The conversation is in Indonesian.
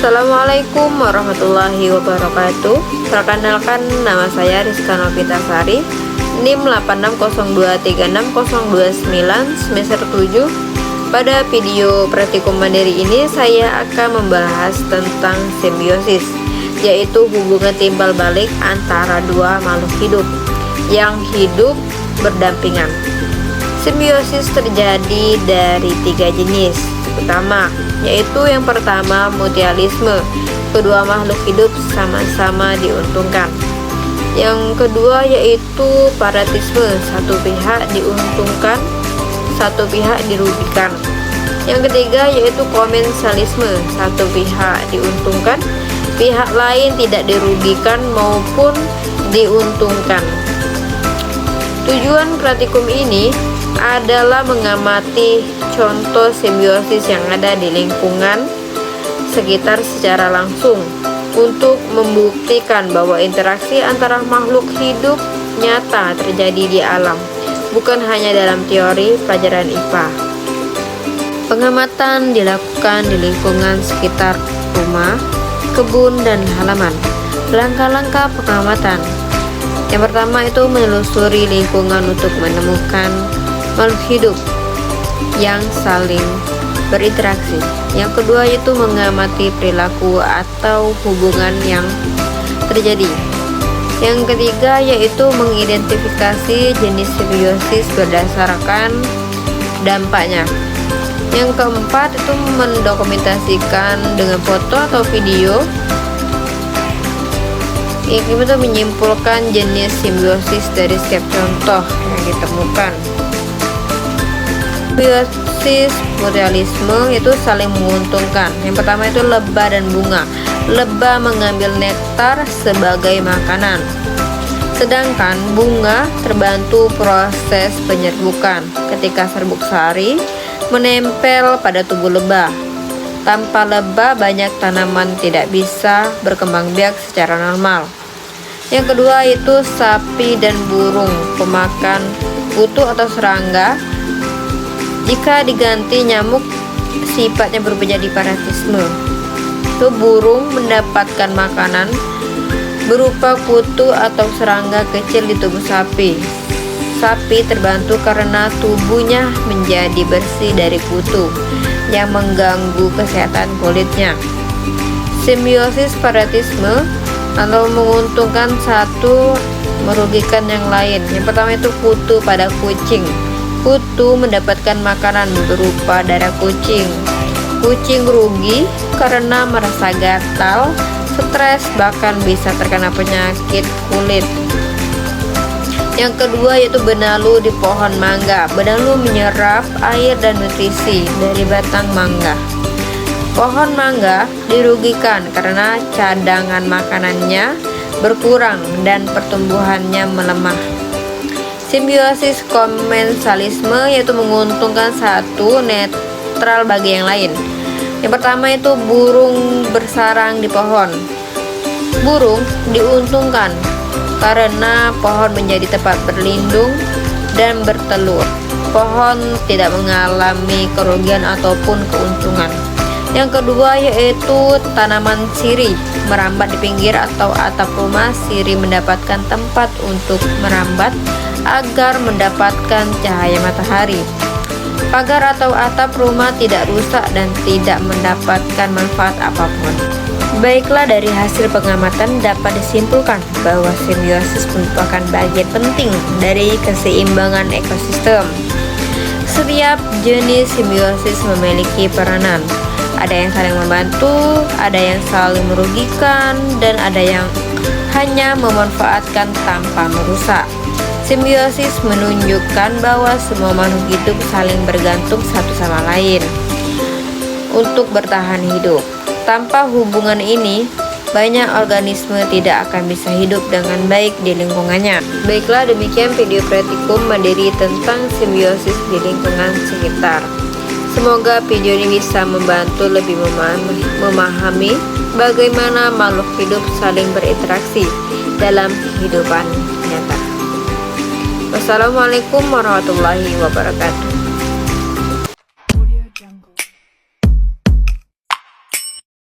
Assalamualaikum warahmatullahi wabarakatuh. Perkenalkan, nama saya Rizka Novitasari, NIM 8602360029 semester 7. Pada video praktikum mandiri ini saya akan membahas tentang simbiosis, yaitu hubungan timbal balik antara dua makhluk hidup yang hidup berdampingan. Simbiosis terjadi dari 3 jenis utama, yaitu yang pertama mutualisme, kedua makhluk hidup sama-sama diuntungkan. Yang kedua yaitu paratisme, satu pihak diuntungkan, satu pihak dirugikan. Yang ketiga yaitu komensalisme, satu pihak diuntungkan, pihak lain tidak dirugikan maupun diuntungkan. Tujuan praktikum ini adalah mengamati contoh simbiosis yang ada di lingkungan sekitar secara langsung untuk membuktikan bahwa interaksi antara makhluk hidup nyata terjadi di alam, bukan hanya dalam teori pelajaran IPA. Pengamatan dilakukan di lingkungan sekitar rumah, kebun, dan halaman. Langkah-langkah pengamatan: yang pertama itu menelusuri lingkungan untuk menemukan makhluk hidup yang saling berinteraksi. Yang kedua yaitu mengamati perilaku atau hubungan yang terjadi. Yang ketiga yaitu mengidentifikasi jenis simbiosis berdasarkan dampaknya. Yang keempat itu mendokumentasikan dengan foto atau video. Yang kelima itu menyimpulkan jenis simbiosis dari setiap contoh yang ditemukan. Simbiosis mutualisme itu saling menguntungkan. Yang pertama itu lebah dan bunga. Lebah mengambil nektar sebagai makanan, sedangkan bunga terbantu proses penyerbukan ketika serbuk sari menempel pada tubuh lebah. Tanpa lebah, banyak tanaman tidak bisa berkembang biak secara normal. Yang kedua itu sapi dan burung pemakan kutu atau serangga. Jika diganti nyamuk, sifatnya berubah jadi paratisme. Itu burung mendapatkan makanan berupa kutu atau serangga kecil di tubuh sapi. Sapi terbantu karena tubuhnya menjadi bersih dari kutu yang mengganggu kesehatan kulitnya. Simbiosis paratisme atau menguntungkan satu merugikan yang lain. Yang pertama itu kutu pada kucing. Kutu mendapatkan makanan berupa darah kucing. Kucing rugi karena merasa gatal, stres, bahkan bisa terkena penyakit kulit. Yang kedua yaitu benalu di pohon mangga. Benalu menyerap air dan nutrisi dari batang mangga. Pohon mangga dirugikan karena cadangan makanannya berkurang dan pertumbuhannya melemah. Simbiosis komensalisme yaitu menguntungkan satu, netral bagi yang lain. Yang pertama itu burung bersarang di pohon. Burung diuntungkan karena pohon menjadi tempat berlindung dan bertelur. Pohon tidak mengalami kerugian ataupun keuntungan. Yang kedua yaitu tanaman sirih merambat di pinggir atau atap rumah. Sirih mendapatkan tempat untuk merambat agar mendapatkan cahaya matahari. Pagar atau atap rumah tidak rusak dan tidak mendapatkan manfaat apapun. Baiklah, dari hasil pengamatan dapat disimpulkan bahwa simbiosis merupakan bagian penting dari keseimbangan ekosistem. Setiap jenis simbiosis memiliki peranan. Ada yang saling membantu, ada yang saling merugikan, dan ada yang hanya memanfaatkan tanpa merusak. Simbiosis menunjukkan bahwa semua makhluk hidup saling bergantung satu sama lain untuk bertahan hidup. Tanpa hubungan ini, banyak organisme tidak akan bisa hidup dengan baik di lingkungannya. Baiklah, demikian video praktikum mandiri tentang simbiosis di lingkungan sekitar. Semoga video ini bisa membantu lebih memahami bagaimana makhluk hidup saling berinteraksi dalam kehidupan nyata. Wassalamualaikum warahmatullahi wabarakatuh.